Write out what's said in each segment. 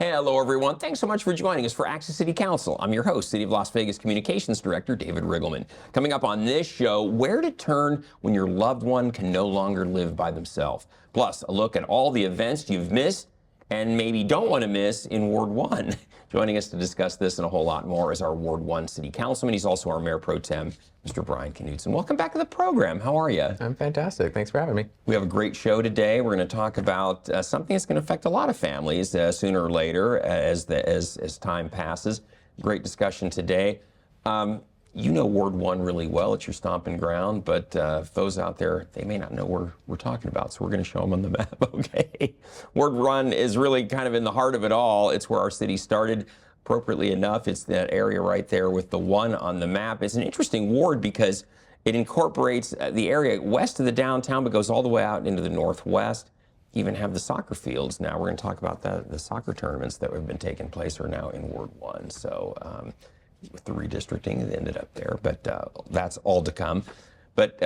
Hello, everyone. Thanks so much for joining us for Access City Council. I'm your host, City of Las Vegas Communications Director, David Riggleman. Coming up on this show, where to turn when your loved one can no longer live by themselves. Plus, a look at all the events you've missed and maybe don't want to miss in Ward 1. Joining us to discuss this and a whole lot more is our Ward 1 City Councilman. He's also our Mayor Pro Tem, Mr. Brian Knudsen. Welcome back to the program. How are you? I'm fantastic. Thanks for having me. We have a great show today. We're going to talk about something that's going to affect a lot of families sooner or later as time passes. Great discussion today. You know Ward 1 really well. It's your stomping ground, but those out there, they may not know where we're talking about, so we're going to show them on the map, okay? Ward 1 is really kind of in the heart of it all. It's where our city started. Appropriately enough, it's that area right there with the 1 on the map. It's an interesting ward because it incorporates the area west of the downtown, but goes all the way out into the northwest. You even have the soccer fields now. We're going to talk about the soccer tournaments that have been taking place are now in Ward 1. So with the redistricting, it ended up there, but that's all to come. But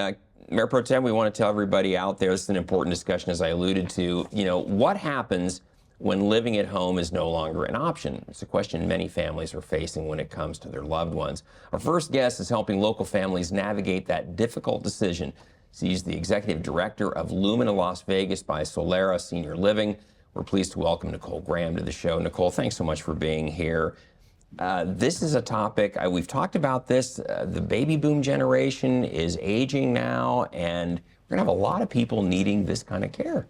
Mayor Pro Tem, we want to tell everybody out there, this is an important discussion, as I alluded to, what happens when living at home is no longer an option? It's a question many families are facing when it comes to their loved ones. Our first guest is helping local families navigate that difficult decision. She's the executive director of Lumina Las Vegas by Solera Senior Living. We're pleased to welcome Nicole Graham to the show. Nicole, thanks so much for being here. This is a topic, we've talked about this, the baby boom generation is aging now, and we're gonna have a lot of people needing this kind of care.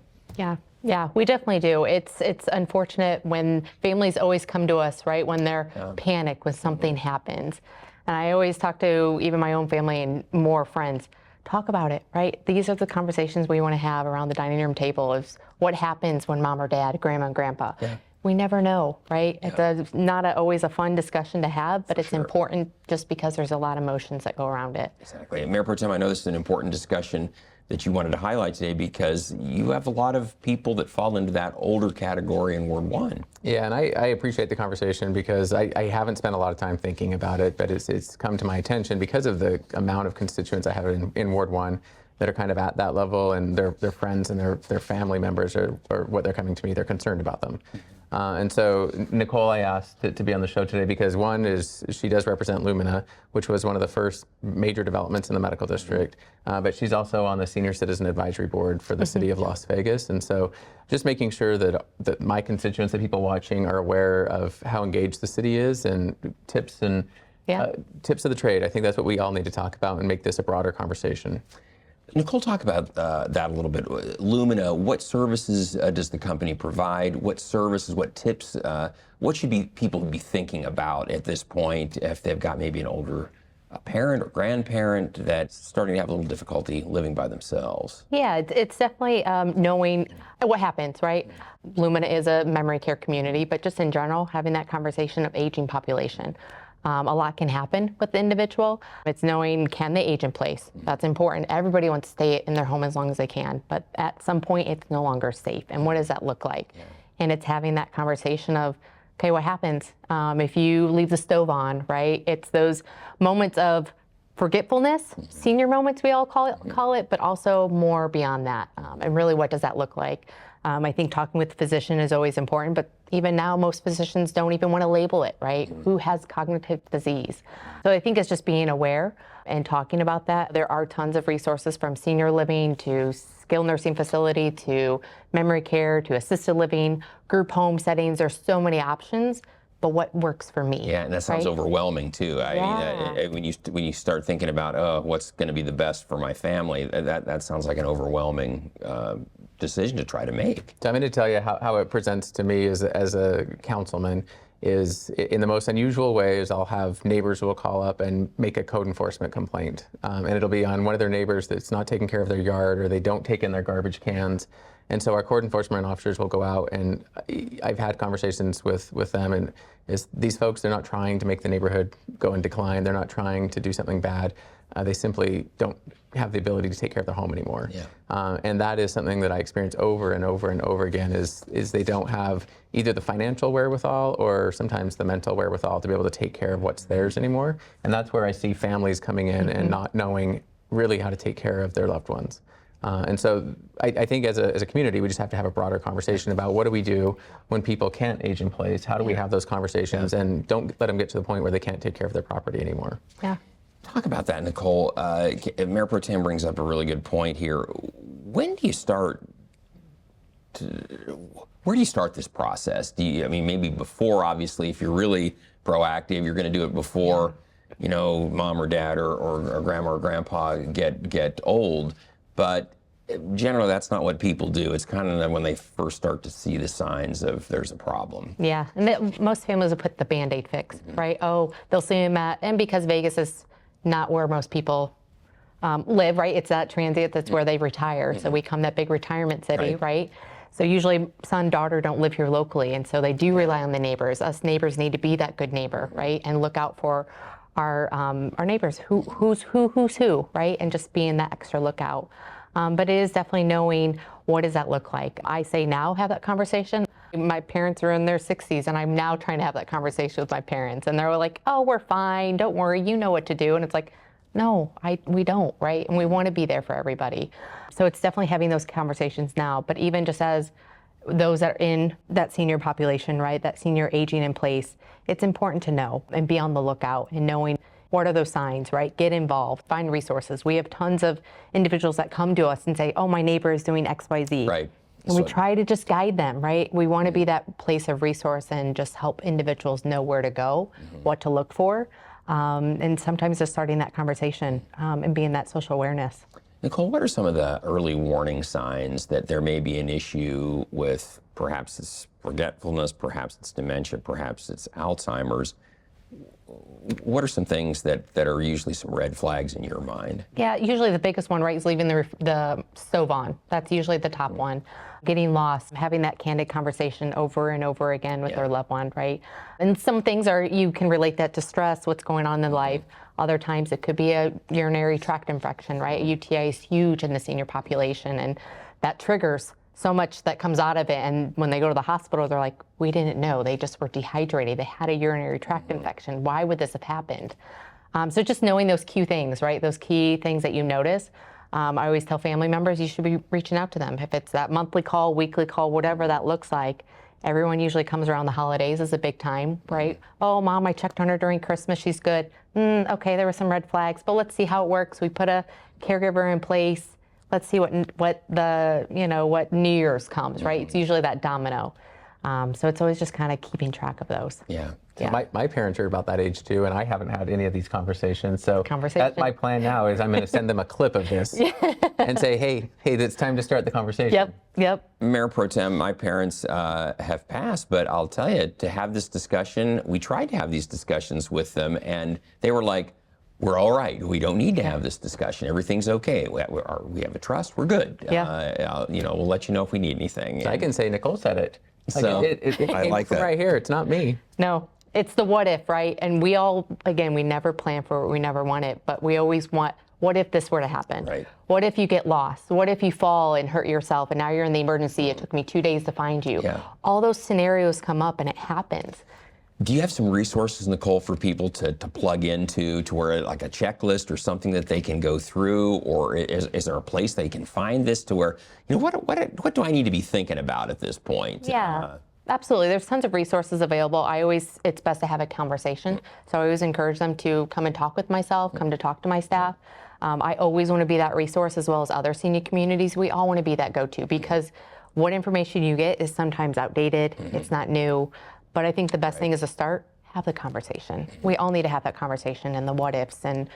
Yeah, we definitely do. It's unfortunate when families always come to us, right, when they're panicked when something happens. And I always talk to even my own family and more friends, talk about it, right? These are the conversations we want to have around the dining room table is what happens when mom or dad, grandma and grandpa. Yeah. We never know, right? Yeah. It's not always a fun discussion to have, but it's important just because there's a lot of emotions that go around it. Exactly. And Mayor Pro Tem, I know this is an important discussion that you wanted to highlight today because you have a lot of people that fall into that older category in Ward 1. Yeah, and I appreciate the conversation because I haven't spent a lot of time thinking about it, but it's come to my attention because of the amount of constituents I have in Ward 1 that are kind of at that level, and their friends and their family members or what they're coming to me, they're concerned about them. And so Nicole, I asked to be on the show today because one is she does represent Lumina, which was one of the first major developments in the medical district, but she's also on the Senior Citizen Advisory Board for the City of Las Vegas. And so just making sure that my constituents, the people watching, are aware of how engaged the city is and tips and tips of the trade. I think that's what we all need to talk about and make this a broader conversation. Nicole, talk about that a little bit. Lumina, what services does the company provide? What services, what tips, what should people be thinking about at this point if they've got maybe an older parent or grandparent that's starting to have a little difficulty living by themselves? Yeah, it's definitely knowing what happens, right? Lumina is a memory care community, but just in general, having that conversation of aging population. A lot can happen with the individual. It's knowing, can they age in place? That's important. Everybody wants to stay in their home as long as they can, but at some point it's no longer safe. And what does that look like? Yeah. And it's having that conversation of, okay, what happens if you leave the stove on, right? It's those moments of forgetfulness, senior moments we all call it, but also more beyond that. And really, what does that look like? I think talking with the physician is always important, but even now most physicians don't even want to label it, right? Who has cognitive disease? So I think it's just being aware and talking about that. There are tons of resources from senior living to skilled nursing facility to memory care to assisted living, group home settings. There's so many options. But what works for me? Yeah, and that sounds overwhelming too. When you start thinking about what's going to be the best for my family, that sounds like an overwhelming decision to try to make. So I'm going to tell you how it presents to me as a councilman is in the most unusual ways. I'll have neighbors who will call up and make a code enforcement complaint, and it'll be on one of their neighbors that's not taking care of their yard or they don't take in their garbage cans. And so our code enforcement officers will go out, and I've had conversations with them, and these folks, they're not trying to make the neighborhood go in decline. They're not trying to do something bad. They simply don't have the ability to take care of their home anymore. Yeah. And that is something that I experience over and over and over again is they don't have either the financial wherewithal or sometimes the mental wherewithal to be able to take care of what's theirs anymore. And that's where I see families coming in and not knowing really how to take care of their loved ones. And so I think as a community, we just have to have a broader conversation about what do we do when people can't age in place? How do we have those conversations and don't let them get to the point where they can't take care of their property anymore? Yeah. Talk about that, Nicole. Mayor Pro Tem brings up a really good point here. When do you start where do you start this process? I mean, maybe before, obviously, if you're really proactive, you're going to do it before, mom or dad or grandma or grandpa get old. But generally, that's not what people do. It's kind of when they first start to see the signs of there's a problem. Yeah, and most families will put the Band-Aid fix, right? Oh, they'll see them and because Vegas is not where most people live, right? It's that transient, that's where they retire. So we come that big retirement city, right? So usually son, daughter don't live here locally, and so they do rely on the neighbors. Us neighbors need to be that good neighbor, right? And look out for our neighbors, who's who, right? And just being that extra lookout. But it is definitely knowing what does that look like. I say now have that conversation. My parents are in their 60s, and I'm now trying to have that conversation with my parents. And they're like, oh, we're fine, don't worry, you know what to do. And it's like, no, we don't, right? And we want to be there for everybody. So it's definitely having those conversations now. But even just as those that are in that senior population, right, that senior aging in place, it's important to know and be on the lookout and knowing what are those signs, right? Get involved, find resources. We have tons of individuals that come to us and say, oh, my neighbor is doing X, Y, Z. Right. And we try to just guide them, right? We want to be that place of resource and just help individuals know where to go, what to look for, and sometimes just starting that conversation and being that social awareness. Nicole, what are some of the early warning signs that there may be an issue with perhaps it's forgetfulness, perhaps it's dementia, perhaps it's Alzheimer's? What are some things that are usually some red flags in your mind? Yeah, usually the biggest one, right, is leaving the stove on. That's usually the top one. Getting lost, having that candid conversation over and over again with their loved one, right? And some things you can relate that to stress, what's going on in life. Other times it could be a urinary tract infection, right? A UTI is huge in the senior population, and that triggers so much that comes out of it. And when they go to the hospital, they're like, we didn't know. They just were dehydrated. They had a urinary tract infection. Why would this have happened? So just knowing those key things, right? Those key things that you notice. I always tell family members you should be reaching out to them. If it's that monthly call, weekly call, whatever that looks like. Everyone usually comes around the holidays is a big time, right? Oh, mom, I checked on her during Christmas. She's good. Okay, there were some red flags, but let's see how it works. We put a caregiver in place. Let's see what New Year's comes, right? It's usually that domino. So it's always just kind of keeping track of those. Yeah. My parents are about that age too, and I haven't had any of these conversations. So that's my plan now is I'm going to send them a clip of this and say, hey, it's time to start the conversation. Yep. Mayor Pro Tem, my parents have passed, but I'll tell you, to have this discussion, we tried to have these discussions with them, and they were like, we're all right. We don't need to have this discussion. Everything's okay. We have a trust. We're good. We'll let you know if we need anything. So I can say Nicole said it. So I like that. Right here. It's not me. No, it's the what if, right? And we all, again, we never plan for it. We never want it, but we always want, what if this were to happen? Right. What if you get lost? What if you fall and hurt yourself and now you're in the emergency? It took me 2 days to find you. Yeah. All those scenarios come up and it happens. Do you have some resources, Nicole, for people to plug into, to where like a checklist or something that they can go through, or is there a place they can find this to where, what do I need to be thinking about at this point? Yeah, absolutely. There's tons of resources available. It's best to have a conversation. So I always encourage them to come and talk with myself, come to talk to my staff. I always want to be that resource as well as other senior communities. We all want to be that go-to because what information you get is sometimes outdated. It's not new. But I think the best thing is to start, have the conversation. We all need to have that conversation and the what ifs and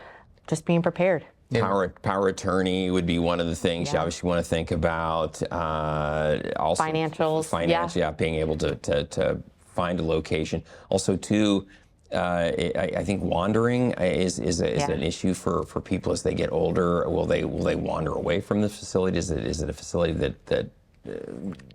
just being prepared. Power attorney would be one of the things you obviously want to think about. Also Financials. Being able to find a location. Also, too, I think wandering is an issue for people as they get older. Will they wander away from the facility? Is it a facility that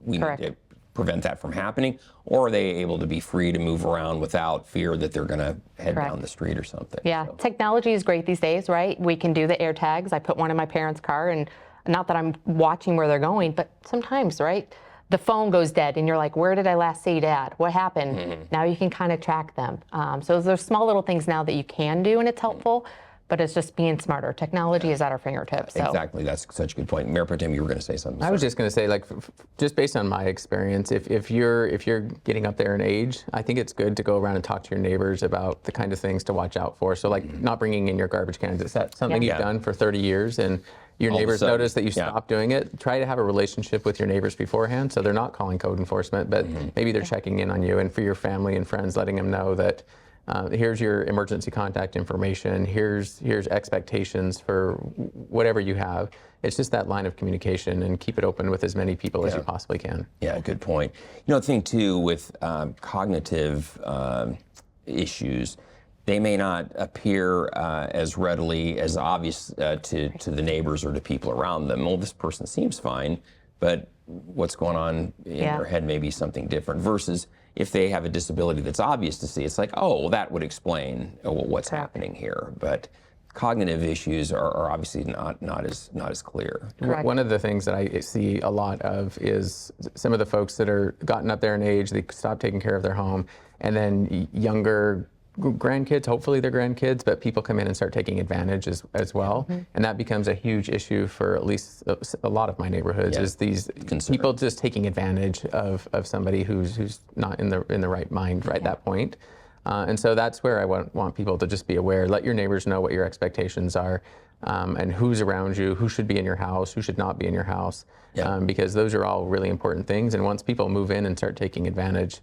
we Correct. need to prevent that from happening, or are they able to be free to move around without fear that they're going to head down the street or something? Yeah, technology is great these days, right? We can do the air tags. I put one in my parents' car, and not that I'm watching where they're going, but sometimes, right, the phone goes dead, and you're like, where did I last see Dad? What happened? Now you can kind of track them. So there's small little things now that you can do, and it's helpful. but it's just being smarter. Technology is at our fingertips. So. Exactly. That's such a good point. Mayor Pro Tem, you were going to say something. I was just going to say, like, just based on my experience, if you're getting up there in age, I think it's good to go around and talk to your neighbors about the kind of things to watch out for. So, like, not bringing in your garbage cans. Is that something you've done for 30 years and your neighbors notice that you stopped doing it? Try to have a relationship with your neighbors beforehand, so they're not calling code enforcement, but maybe they're checking in on you. And for your family and friends, letting them know that here's your emergency contact information, here's expectations for whatever you have. It's just that line of communication, and keep it open with as many people as you possibly can. Yeah, good point. You know, the thing too with cognitive issues, they may not appear as readily as obvious to the neighbors or to people around them. Well, this person seems fine, but what's going on in their head may be something different, versus if they have a disability that's obvious to see, it's like, oh, well, that would explain what's happening here. But cognitive issues are obviously not as clear. Correct. One of the things that I see a lot of is some of the folks that are gotten up there in age, they stop taking care of their home, and then younger grandkids, hopefully they're grandkids, but people come in and start taking advantage as well. And that becomes a huge issue for at least a lot of my neighborhoods, is these people just taking advantage of somebody who's not in the right mind at that point. And so that's where I want people to just be aware. Let your neighbors know what your expectations are, and who's around you, who should be in your house, who should not be in your house, because those are all really important things. And once people move in and start taking advantage,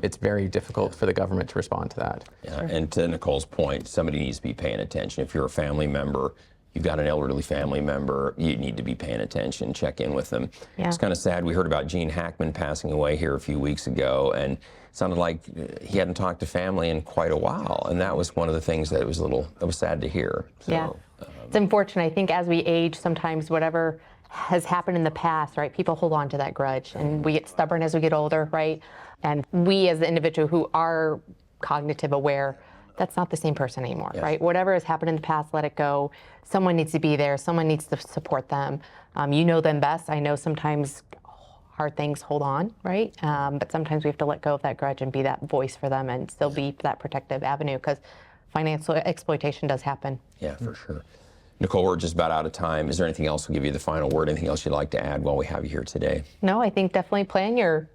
it's very difficult for the government to respond to that. Yeah, and to Nicole's point, somebody needs to be paying attention. If you're a family member, you've got an elderly family member, you need to be paying attention, check in with them. It's kind of sad. We heard about Gene Hackman passing away here a few weeks ago, and it sounded like he hadn't talked to family in quite a while, and that was one of the things that was sad to hear. So, it's unfortunate. I think as we age, sometimes whatever has happened in the past, right, people hold on to that grudge, and we get stubborn as we get older, right? And we as the individual who are cognitive aware, that's not the same person anymore, right? Whatever has happened in the past, let it go. Someone needs to be there. Someone needs to support them. You know them best. I know sometimes hard things hold on, right? But sometimes we have to let go of that grudge and be that voice for them and still be that protective avenue, because financial exploitation does happen. Yeah, for sure. Nicole, we're just about out of time. Is there anything else? We'll give you the final word. Anything else you'd like to add while we have you here today? No, I think definitely plan your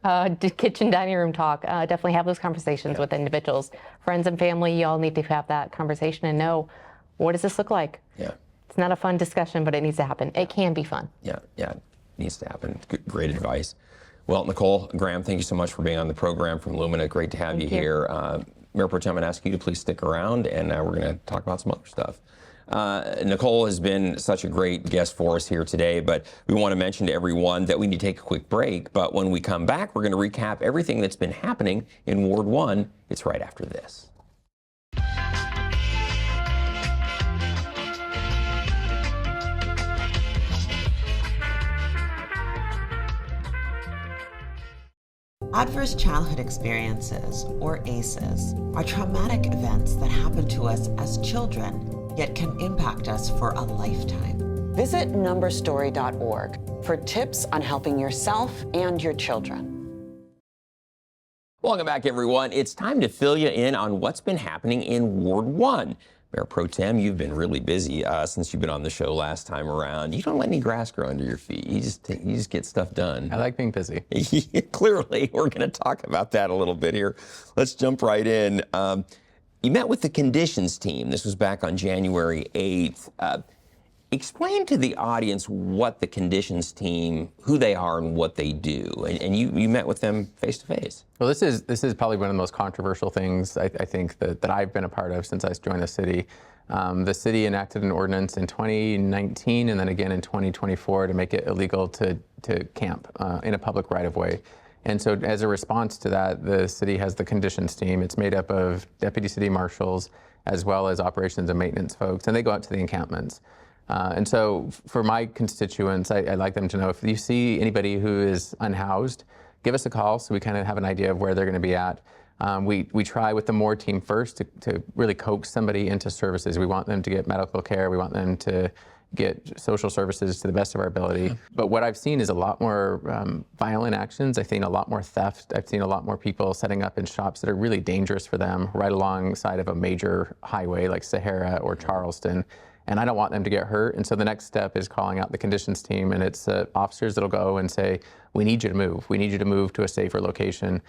kitchen dining room talk. Definitely have those conversations with individuals. Friends and family, you all need to have that conversation and know, what does this look like? It's not a fun discussion, but it needs to happen. It can be fun. It needs to happen. Great advice. Well, Nicole, Graham, thank you so much for being on the program from Lumina. Great to have you here. Mayor Pro Tem, I'm going to ask you to please stick around, and we're going to talk about some other stuff. Nicole has been such a great guest for us here today, but we want to mention to everyone that we need to take a quick break. But when we come back, we're going to recap everything that's been happening in Ward 1. It's right after this. Adverse childhood experiences, or ACEs, are traumatic events that happen to us as children, yet can impact us for a lifetime. Visit numberstory.org for tips on helping yourself and your children. Welcome back, everyone. It's time to fill you in on what's been happening in Ward 1. Mayor Pro Tem, you've been really busy since you've been on the show last time around. You don't let any grass grow under your feet. You just get stuff done. I like being busy. Clearly, we're going to talk about that a little bit here. Let's jump right in. You met with the conditions team. This was back on January 8th. Explain to the audience what the conditions team, who they are and what they do. And you met with them face to face. Well, this is probably one of the most controversial things I think that I've been a part of since I joined the city. The city enacted an ordinance in 2019 and then again in 2024 to make it illegal to camp in a public right-of-way. And so as a response to that, the city has the conditions team. It's made up of deputy city marshals as well as operations and maintenance folks, and they go out to the encampments. And so for my constituents, I'd like them to know, if you see anybody who is unhoused, give us a call so we kind of have an idea of where they're going to be at. We try with the MORE team first to really coax somebody into services. We want them to get medical care. We want them to get social services to the best of our ability. But what I've seen is a lot more violent actions. I've seen a lot more theft. I've seen a lot more people setting up in shops that are really dangerous for them right alongside of a major highway like Sahara or Charleston. And I don't want them to get hurt. And so the next step is calling out the conditions team, and it's officers that'll go and say, we need you to move. We need you to move to a safer location.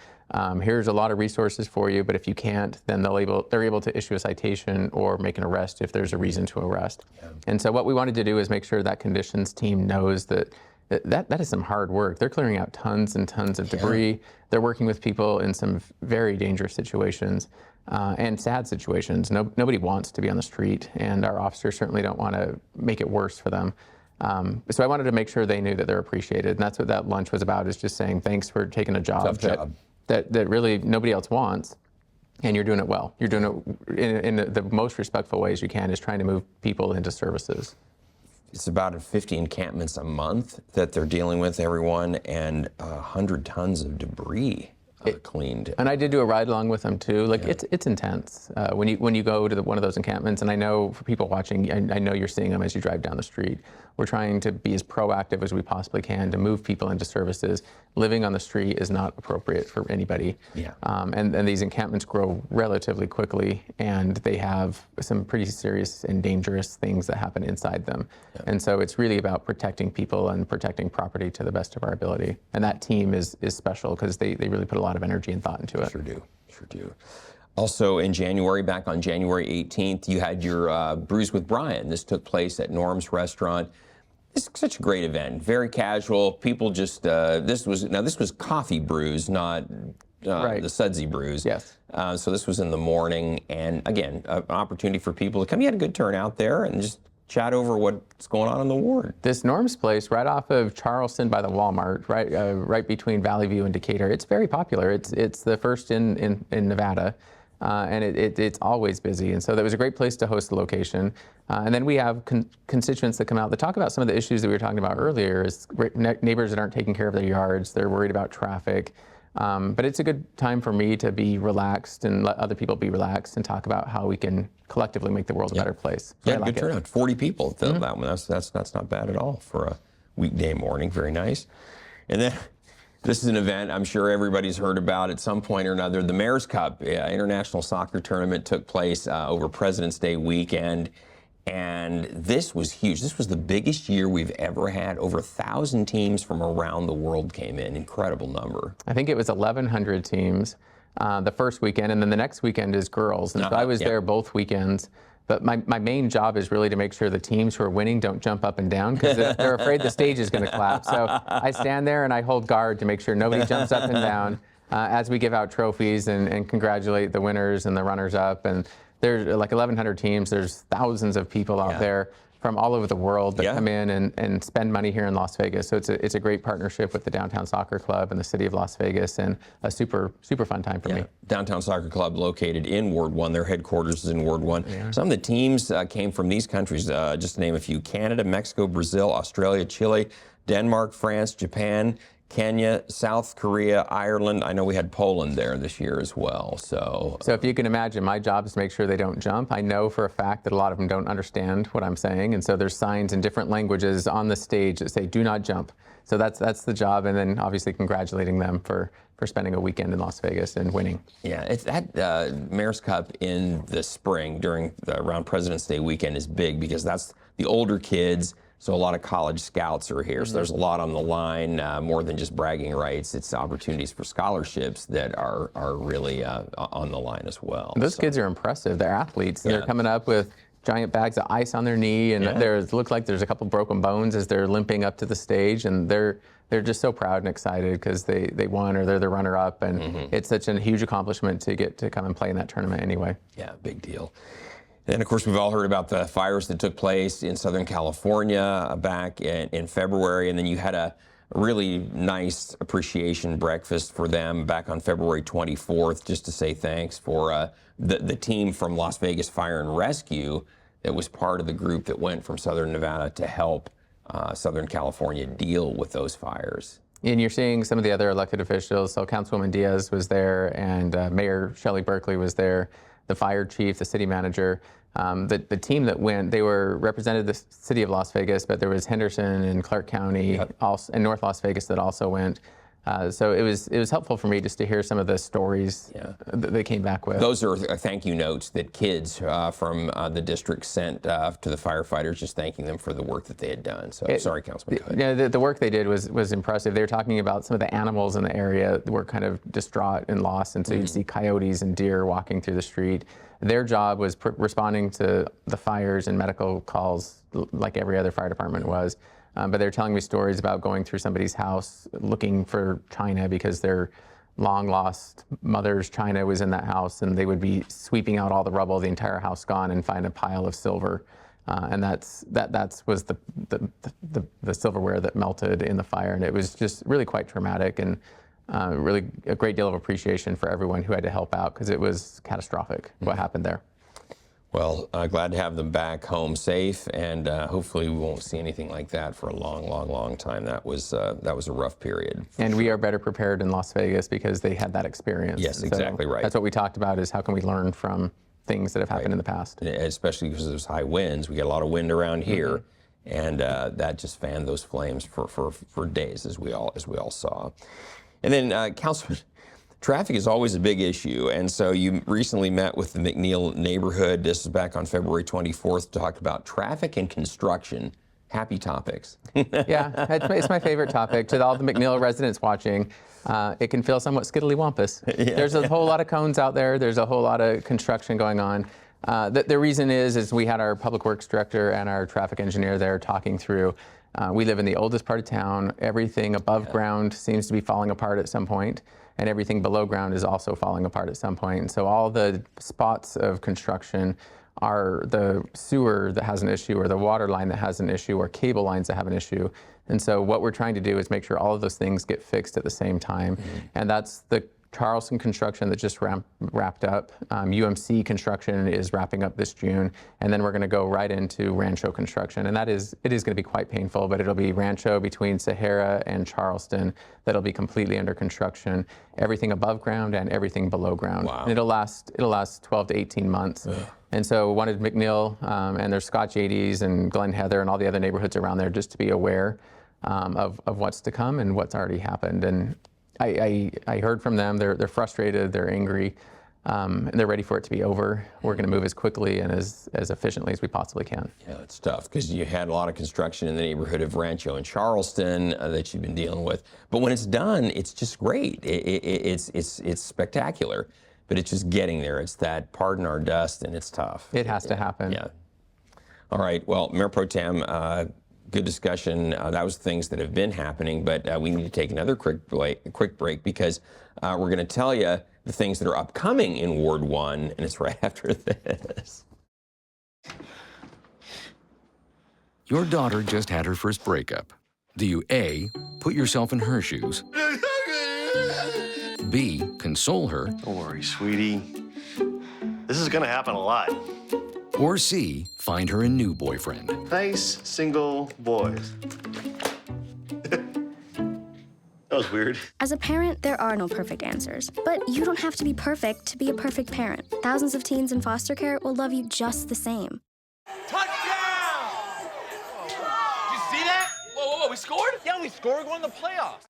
Here's a lot of resources for you, but if you can't, then they're able to issue a citation or make an arrest if there's a reason to arrest. Yeah. And so what we wanted to do is make sure that conditions team knows that that is some hard work. They're clearing out tons and tons of debris. Yeah. They're working with people in some very dangerous situations. And sad situations. Nobody wants to be on the street, and our officers certainly don't want to make it worse for them. So I wanted to make sure they knew that they're appreciated, and that's what that lunch was about, is just saying thanks for taking a job that really nobody else wants, and you're doing it well. You're doing it in the most respectful ways you can, is trying to move people into services. It's about 50 encampments a month that they're dealing with, everyone, and 100 tons of debris. Cleaned. And I did do a ride along with them too. Like, it's intense when you go to one of those encampments. And I know for people watching, I know you're seeing them as you drive down the street. We're trying to be as proactive as we possibly can to move people into services. Living on the street is not appropriate for anybody. Yeah. And these encampments grow relatively quickly, and they have some pretty serious and dangerous things that happen inside them. Yeah. And so it's really about protecting people and protecting property to the best of our ability. And that team is special because they really put a lot of energy and thought into it. Sure do. Also in January, back on January 18th, you had your Brews with Brian. This took place at Norm's Restaurant. This is such a great event, very casual. People just, this was coffee brews, not the sudsy brews. Yes. So this was in the morning, and again, an opportunity for people to come. You had a good turnout there, and just chat over what's going on in the ward. This Norm's place, right off of Charleston by the Walmart, right between Valley View and Decatur, it's very popular. It's the first in Nevada. And it's always busy, and so that was a great place to host the location. And then we have constituents that come out that talk about some of the issues that we were talking about earlier, is neighbors that aren't taking care of their yards, they're worried about traffic. But it's a good time for me to be relaxed and let other people be relaxed and talk about how we can collectively make the world a better place. So yeah, good turnout. 40 people filled that one. That's not bad at all for a weekday morning. Very nice. And then this is an event I'm sure everybody's heard about at some point or another. The Mayor's Cup International Soccer Tournament took place over President's Day weekend, and this was huge. This was the biggest year we've ever had. Over 1,000 teams from around the world came in. Incredible number. I think it was 1,100 teams the first weekend, and then the next weekend is girls. And so I was there both weekends. But my main job is really to make sure the teams who are winning don't jump up and down, because they're afraid the stage is going to collapse. So I stand there and I hold guard to make sure nobody jumps up and down as we give out trophies and congratulate the winners and the runners-up. And there's like 1,100 teams. There's thousands of people out there from all over the world that come in and spend money here in Las Vegas. So it's a great partnership with the Downtown Soccer Club and the City of Las Vegas, and a super fun time for me. Downtown Soccer Club located in Ward 1. Their headquarters is in Ward 1. Yeah. Some of the teams came from these countries, just to name a few: Canada, Mexico, Brazil, Australia, Chile, Denmark, France, Japan, Kenya, South Korea, Ireland. I know we had Poland there this year as well. So if you can imagine, my job is to make sure they don't jump. I know for a fact that a lot of them don't understand what I'm saying, and so there's signs in different languages on the stage that say "do not jump." So that's the job, and then obviously congratulating them for spending a weekend in Las Vegas and winning. Yeah, it's that Mayor's Cup in the spring around President's Day weekend is big, because that's the older kids. So a lot of college scouts are here. So there's a lot on the line, more than just bragging rights. It's opportunities for scholarships that are really on the line as well. Those kids are impressive. They're athletes. They're coming up with giant bags of ice on their knee, and it looks like there's a couple broken bones as they're limping up to the stage, and they're just so proud and excited because they won, or they're the runner-up, and it's such a huge accomplishment to get to come and play in that tournament anyway. Yeah, big deal. And of course, we've all heard about the fires that took place in Southern California back in February, and then you had a really nice appreciation breakfast for them back on February 24th, just to say thanks for the team from Las Vegas Fire and Rescue that was part of the group that went from Southern Nevada to help Southern California deal with those fires. And you're seeing some of the other elected officials. So Councilwoman Diaz was there, and Mayor Shelley Berkeley was there. the fire chief, the city manager. The team that went, they represented the city of Las Vegas, but there was Henderson and Clark County, also, and North Las Vegas that also went. So it was helpful for me just to hear some of the stories that they came back with. Those are thank you notes that kids from the district sent to the firefighters, just thanking them for the work that they had done. So sorry, Councilman. Go ahead. Yeah, the work they did was impressive. They were talking about some of the animals in the area that were kind of distraught and lost, and so you'd see coyotes and deer walking through the street. Their job was responding to the fires and medical calls like every other fire department was. But they're telling me stories about going through somebody's house looking for china because their long lost mother's china was in that house, and they would be sweeping out all the rubble, the entire house gone, and find a pile of silver. And that was the silverware that melted in the fire, and it was just really quite traumatic, and really a great deal of appreciation for everyone who had to help out, because it was catastrophic what happened there. Well, glad to have them back home safe, and hopefully we won't see anything like that for a long, long, long time. That was a rough period. And we are better prepared in Las Vegas because they had that experience. Yes, exactly right. That's what we talked about, is how can we learn from things that have happened in the past. And especially because there's high winds. We get a lot of wind around here, and that just fanned those flames for days, as we all saw. And then, Councilman, traffic is always a big issue, and so you recently met with the McNeil neighborhood. This is back on February 24th, to talk about traffic and construction. Happy topics. Yeah, it's my favorite topic. To all the McNeil residents watching, it can feel somewhat skiddly-wampus. Yeah. There's a whole lot of cones out there. There's a whole lot of construction going on. The reason is we had our public works director and our traffic engineer there talking through. We live in the oldest part of town. Everything above ground seems to be falling apart at some point, and everything below ground is also falling apart at some point. And so all the spots of construction are the sewer that has an issue, or the water line that has an issue, or cable lines that have an issue. And so what we're trying to do is make sure all of those things get fixed at the same time. And that's the Charleston construction that just wrapped up. UMC construction is wrapping up this June, and then we're going to go right into Rancho construction, and it is going to be quite painful, but it'll be Rancho between Sahara and Charleston that'll be completely under construction. Everything above ground and everything below ground. Wow. And it'll last 12 to 18 months. And so wanted McNeil and their Scotch 80s and Glen Heather and all the other neighborhoods around there just to be aware of what's to come and what's already happened. And I heard from them. They're frustrated, they're angry, and they're ready for it to be over. We're going to move as quickly and as efficiently as we possibly can. Yeah, it's tough because you had a lot of construction in the neighborhood of Rancho and Charleston that you've been dealing with. But when it's done, it's just great. It's spectacular. But it's just getting there. It's that pardon our dust, and it's tough. It has to happen. Yeah. All right. Well, Mayor Pro Tem, good discussion. That was things that have been happening, but we need to take another quick break because we're going to tell you the things that are upcoming in Ward 1, and it's right after this. Your daughter just had her first breakup. Do you A, put yourself in her shoes? B, console her? Don't worry, sweetie. This is gonna happen a lot. Or C, find her a new boyfriend? Nice, single boys. That was weird. As a parent, there are no perfect answers. But you don't have to be perfect to be a perfect parent. Thousands of teens in foster care will love you just the same. Touchdown! Did you see that? Whoa, we scored? Yeah, we scored. We're going to the playoffs.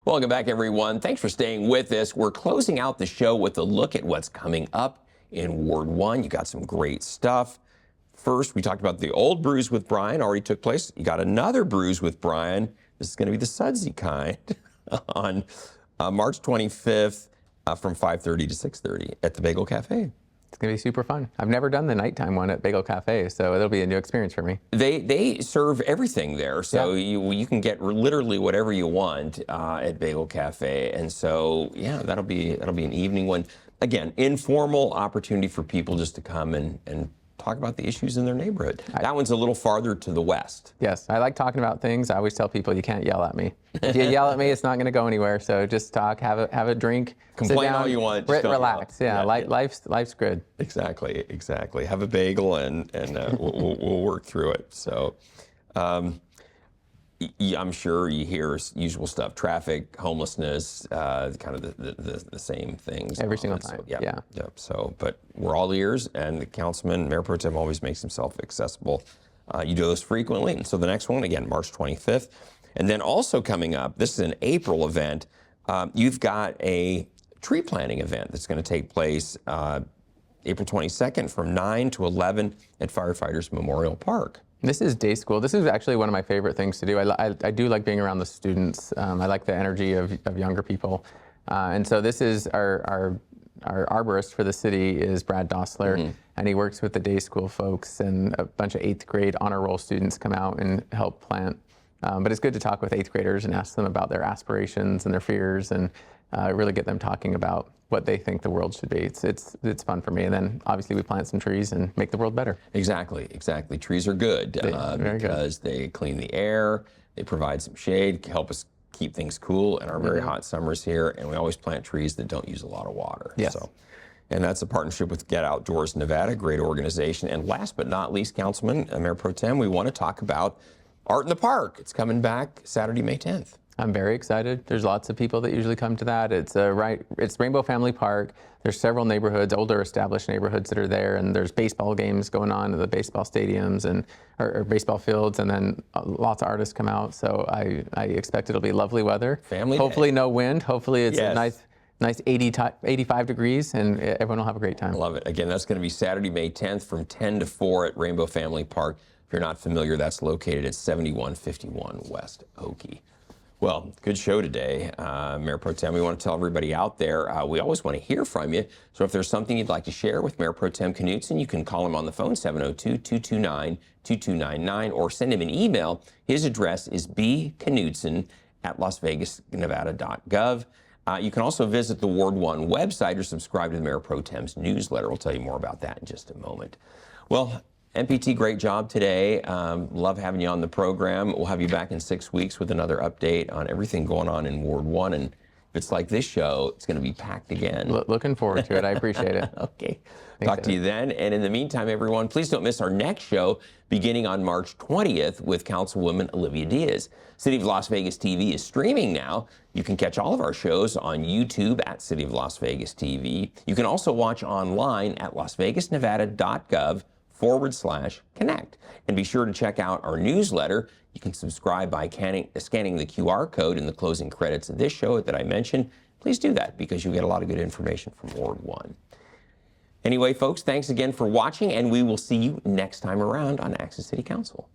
Welcome back, everyone. Thanks for staying with us. We're closing out the show with a look at what's coming up in Ward 1. You got some great stuff. First, we talked about the old Brews with Brian, already took place. You got another Brews with Brian. This is going to be the sudsy kind on March 25th from 5:30 to 6:30 at the Bagel Cafe. It's going to be super fun. I've never done the nighttime one at Bagel Cafe, so it'll be a new experience for me. They serve everything there, so you can get literally whatever you want at Bagel Cafe, and so yeah, that'll be an evening one. Again, informal opportunity for people just to come and talk about the issues in their neighborhood. That one's a little farther to the west. Yes, I like talking about things. I always tell people you can't yell at me. If you yell at me, it's not going to go anywhere. So just talk, have a drink, complain sit down, all you want, just don't relax. yell. Yeah, life's good. Exactly. Have a bagel and we'll work through it. So. I'm sure you hear usual stuff: traffic, homelessness, kind of the same things. Every single time. So, yeah. Yeah. Yep. So, but we're all ears, and the councilman, Mayor Pro Tem, always makes himself accessible. You do those frequently, and so the next one again, March 25th, and then also coming up, this is an April event. You've got a tree planting event that's going to take place April 22nd from 9 to 11 at Firefighters Memorial Park. This is day school. This is actually one of my favorite things to do. I do like being around the students. I like the energy of younger people. And so this is our arborist for the city is Brad Dossler, and he works with the day school folks, and a bunch of 8th grade honor roll students come out and help plant. But it's good to talk with 8th graders and ask them about their aspirations and their fears, and really get them talking about what they think the world should be. It's fun for me. And then obviously we plant some trees and make the world better. Exactly. Trees are good because they clean the air, they provide some shade, help us keep things cool in our very hot summers here, and we always plant trees that don't use a lot of water. Yes. So, and that's a partnership with Get Outdoors Nevada, great organization. And last but not least, Councilman, Mayor Pro Tem, we want to talk about Art in the Park. It's coming back Saturday, May 10th. I'm very excited. There's lots of people that usually come to that. It's Rainbow Family Park. There's several neighborhoods, older established neighborhoods that are there, and there's baseball games going on at the baseball stadiums and or baseball fields, and then lots of artists come out. So I expect it'll be lovely weather. Hopefully no wind. Hopefully it's a nice 85 degrees, and everyone will have a great time. Love it. Again, that's going to be Saturday, May 10th from 10 to 4 at Rainbow Family Park. If you're not familiar, that's located at 7151 West Oakey. Well, good show today, Mayor Pro Tem. We want to tell everybody out there, we always want to hear from you. So if there's something you'd like to share with Mayor Pro Tem Knudsen, you can call him on the phone, 702-229-2299, or send him an email. His address is bknudsen@lasvegasnevada.gov. You can also visit the Ward 1 website or subscribe to the Mayor Pro Tem's newsletter. We'll tell you more about that in just a moment. Well, MPT, great job today. Love having you on the program. We'll have you back in 6 weeks with another update on everything going on in Ward 1. And if it's like this show, it's going to be packed again. Looking forward to it. I appreciate it. Okay. Thanks, Talk to you then. And in the meantime, everyone, please don't miss our next show beginning on March 20th with Councilwoman Olivia Diaz. City of Las Vegas TV is streaming now. You can catch all of our shows on YouTube at City of Las Vegas TV. You can also watch online at lasvegasnevada.gov/connect. And be sure to check out our newsletter. You can subscribe by scanning the QR code in the closing credits of this show that I mentioned. Please do that because you'll get a lot of good information from Ward 1. Anyway, folks, thanks again for watching, and we will see you next time around on Access City Council.